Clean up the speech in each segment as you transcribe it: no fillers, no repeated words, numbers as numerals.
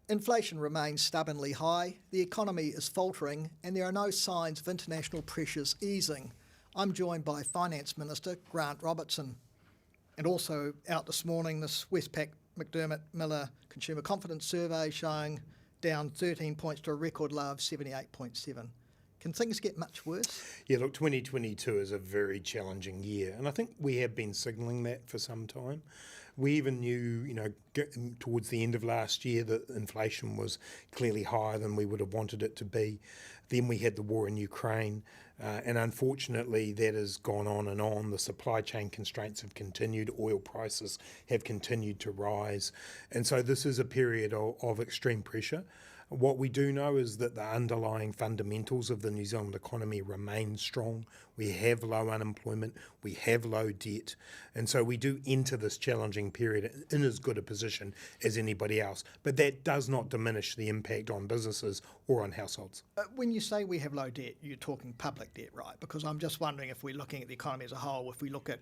Inflation remains stubbornly high, the economy is faltering, and there are no signs of international pressures easing. I'm joined by Finance Minister Grant Robertson. And also out this morning, this Westpac McDermott Miller Consumer Confidence Survey showing down 13 points to a record low of 78.7. Can things get much worse? Yeah, look, 2022 is a very challenging year, and I think we have been signalling that for some time. We even knew, towards the end of last year that inflation was clearly higher than we would have wanted it to be. Then we had the war in Ukraine, and unfortunately that has gone on and on. The supply chain constraints have continued, oil prices have continued to rise, and so this is a period of extreme pressure. What we do know is that the underlying fundamentals of the New Zealand economy remain strong. We have low unemployment, we have low debt, and so we do enter this challenging period in as good a position as anybody else. But that does not diminish the impact on businesses or on households. When you say we have low debt, you're talking public debt, right? Because I'm just wondering, if we're looking at the economy as a whole, if we look at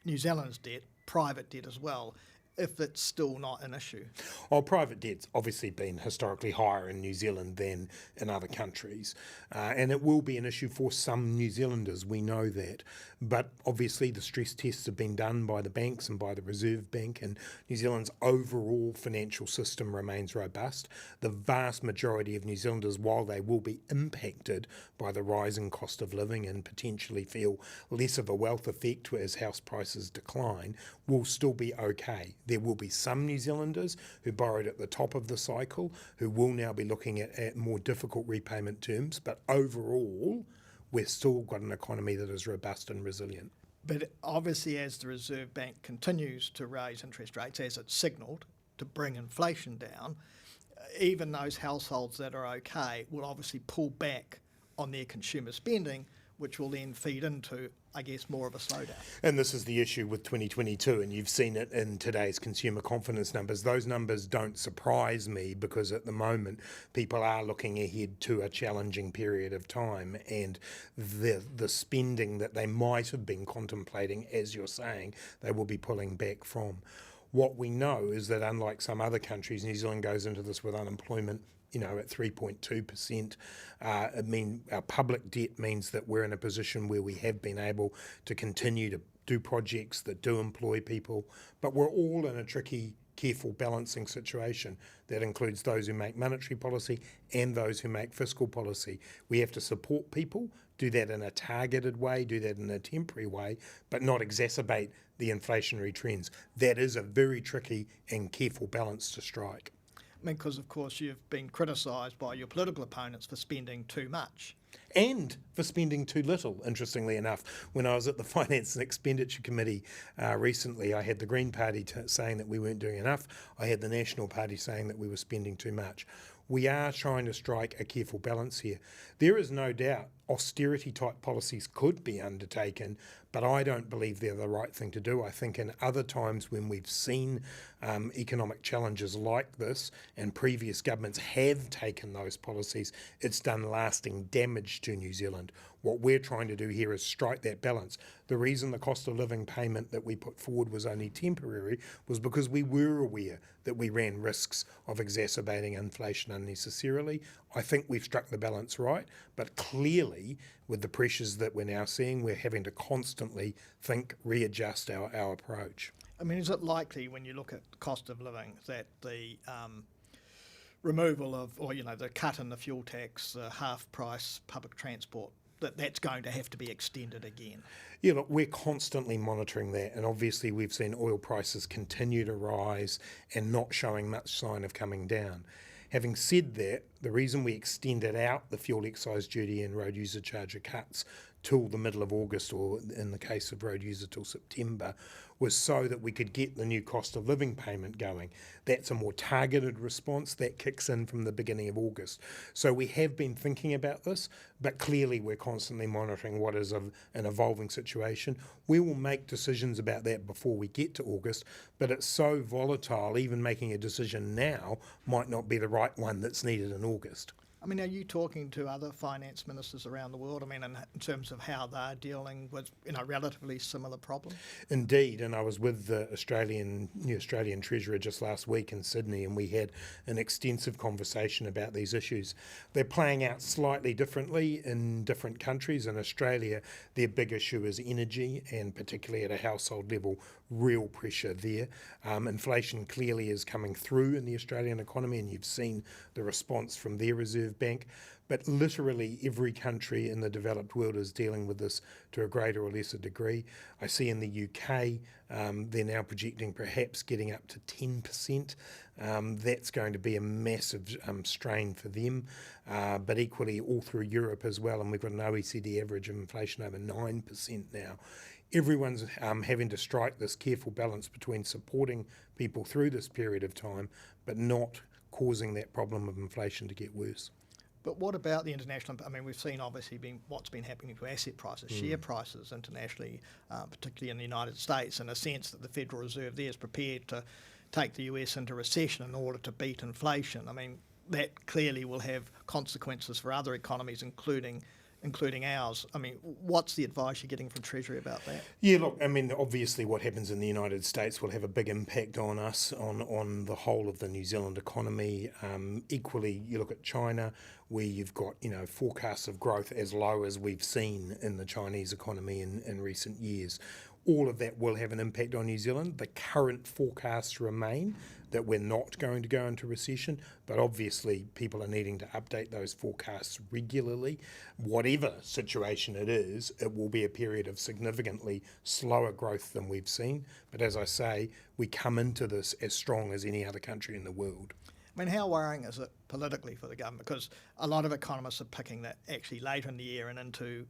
New Zealand's debt, private debt as well, if it's still not an issue. Well, private debt's obviously been historically higher in New Zealand than in other countries, and it will be an issue for some New Zealanders, we know that. But obviously the stress tests have been done by the banks and by the Reserve Bank, and New Zealand's overall financial system remains robust. The vast majority of New Zealanders, while they will be impacted by the rising cost of living and potentially feel less of a wealth effect as house prices decline, will still be okay. There will be some New Zealanders who borrowed at the top of the cycle who will now be looking at more difficult repayment terms, but overall we've still got an economy that is robust and resilient. But obviously, as the Reserve Bank continues to raise interest rates, as it's signalled, to bring inflation down, even those households that are okay will obviously pull back on their consumer spending, which will then feed into, I guess, more of a slowdown. And this is the issue with 2022, and you've seen it in today's consumer confidence numbers. Those numbers don't surprise me, because at the moment people are looking ahead to a challenging period of time, and the spending that they might have been contemplating, as you're saying, they will be pulling back from. What we know is that, unlike some other countries, New Zealand goes into this with unemployment at 3.2%. Our public debt means that we're in a position where we have been able to continue to do projects that do employ people, but we're all in a tricky, careful balancing situation that includes those who make monetary policy and those who make fiscal policy. We have to support people, do that in a targeted way, do that in a temporary way, but not exacerbate the inflationary trends. That is a very tricky and careful balance to strike. Because, of course, you've been criticised by your political opponents for spending too much. And for spending too little, interestingly enough. When I was at the Finance and Expenditure Committee recently, I had the Green Party saying that we weren't doing enough. I had the National Party saying that we were spending too much. We are trying to strike a careful balance here. There is no doubt austerity type policies could be undertaken, but I don't believe they're the right thing to do. I think in other times when we've seen economic challenges like this, and previous governments have taken those policies, it's done lasting damage to New Zealand. What we're trying to do here is strike that balance. The reason the cost of living payment that we put forward was only temporary was because we were aware that we ran risks of exacerbating inflation unnecessarily. I think we've struck the balance right, but clearly with the pressures that we're now seeing, we're having to constantly readjust our approach. I mean, is it likely, when you look at the cost of living, that the removal of, the cut in the fuel tax, the half price public transport, that's going to have to be extended again? Yeah, look, we're constantly monitoring that, and obviously we've seen oil prices continue to rise and not showing much sign of coming down. Having said that, the reason we extended out the fuel excise duty and road user charger cuts till the middle of August, or in the case of road user till September, was so that we could get the new cost of living payment going. That's a more targeted response that kicks in from the beginning of August. So we have been thinking about this, but clearly we're constantly monitoring what is an evolving situation. We will make decisions about that before we get to August, but it's so volatile, even making a decision now might not be the right one that's needed in August. I mean, are you talking to other finance ministers around the world? I mean, in terms of how they're dealing with, relatively similar problems? Indeed, and I was with the Australian Treasurer just last week in Sydney, and we had an extensive conversation about these issues. They're playing out slightly differently in different countries. In Australia, their big issue is energy, and particularly at a household level, real pressure there. Inflation clearly is coming through in the Australian economy, and you've seen the response from their Reserve Bank. But literally every country in the developed world is dealing with this to a greater or lesser degree. I see in the UK, they're now projecting perhaps getting up to 10%. That's going to be a massive strain for them, but equally all through Europe as well. And we've got an OECD average of inflation over 9% now. Everyone's having to strike this careful balance between supporting people through this period of time, but not causing that problem of inflation to get worse. But what about the international? I mean, we've seen obviously what's been happening to asset prices, share prices internationally, particularly in the United States, in a sense that the Federal Reserve there is prepared to take the US into recession in order to beat inflation. I mean, that clearly will have consequences for other economies, including ours. I mean, what's the advice you're getting from Treasury about that? Yeah, look, I mean, obviously what happens in the United States will have a big impact on us, on the whole of the New Zealand economy. Equally, you look at China, where you've got, forecasts of growth as low as we've seen in the Chinese economy in recent years. All of that will have an impact on New Zealand. The current forecasts remain that we're not going to go into recession, but obviously people are needing to update those forecasts regularly. Whatever situation it is, it will be a period of significantly slower growth than we've seen. But as I say, we come into this as strong as any other country in the world. I mean, how worrying is it politically for the government? Because a lot of economists are picking that actually later in the year and into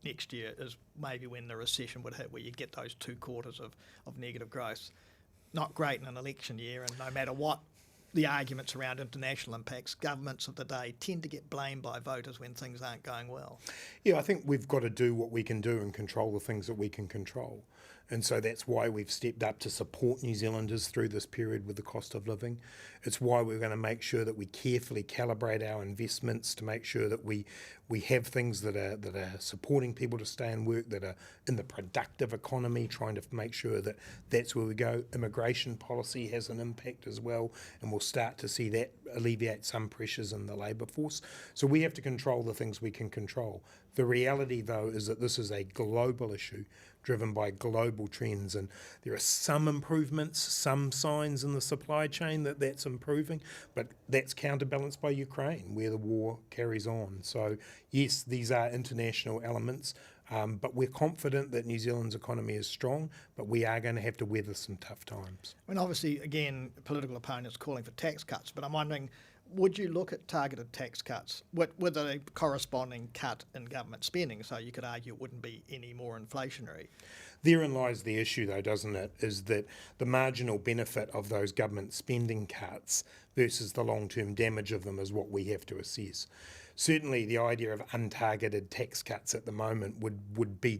next year is maybe when the recession would hit, where you get those 2 quarters of negative growth. Not great in an election year, and no matter what the arguments around international impacts, governments of the day tend to get blamed by voters when things aren't going well. Yeah, I think we've got to do what we can do and control the things that we can control. And so that's why we've stepped up to support New Zealanders through this period with the cost of living. It's why we're going to make sure that we carefully calibrate our investments to make sure that we have things that are supporting people to stay in work, that are in the productive economy, trying to make sure that that's where we go. Immigration policy has an impact as well, and we'll start to see that alleviate some pressures in the labour force. So we have to control the things we can control. The reality, though, is that this is a global issue driven by global trends, and there are some improvements, some signs in the supply chain that's improving, but that's counterbalanced by Ukraine, where the war carries on. So yes, these are international elements, but we're confident that New Zealand's economy is strong, but we are going to have to weather some tough times. I mean, obviously, again, political opponents calling for tax cuts, but I'm wondering, would you look at targeted tax cuts with a corresponding cut in government spending? So you could argue it wouldn't be any more inflationary. Therein lies the issue, though, doesn't it, is that the marginal benefit of those government spending cuts versus the long-term damage of them is what we have to assess. Certainly the idea of untargeted tax cuts at the moment would be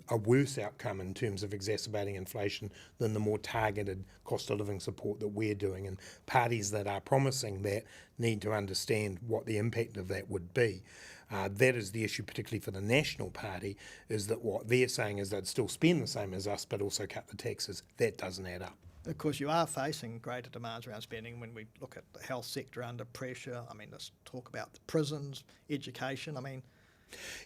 a worse outcome in terms of exacerbating inflation than the more targeted cost of living support that we're doing. And parties that are promising that need to understand what the impact of that would be. That is the issue, particularly for the National Party, is that what they're saying is they'd still spend the same as us, but also cut the taxes. That doesn't add up. Of course, you are facing greater demands around spending when we look at the health sector under pressure. I mean, let's talk about the prisons, education. I mean,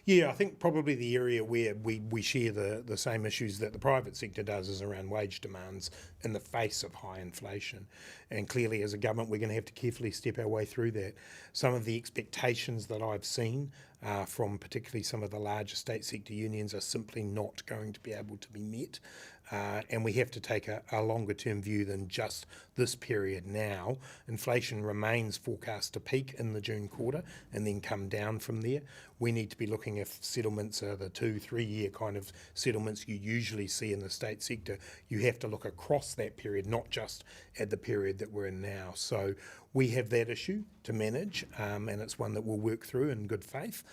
yeah, I think probably the area where we share the same issues that the private sector does is around wage demands in the face of high inflation. And clearly as a government we're going to have to carefully step our way through that. Some of the expectations that I've seen from particularly some of the larger state sector unions are simply not going to be able to be met. And we have to take a longer term view than just this period now. Inflation remains forecast to peak in the June quarter and then come down from there. We need to be looking if settlements are the 2-3 year kind of settlements you usually see in the state sector. You have to look across that period, not just at the period that we're in now. So we have that issue to manage, and it's one that we'll work through in good faith,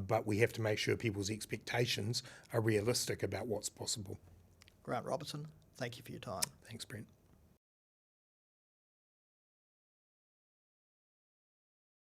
but we have to make sure people's expectations are realistic about what's possible. Grant Robertson, thank you for your time. Thanks, Brent.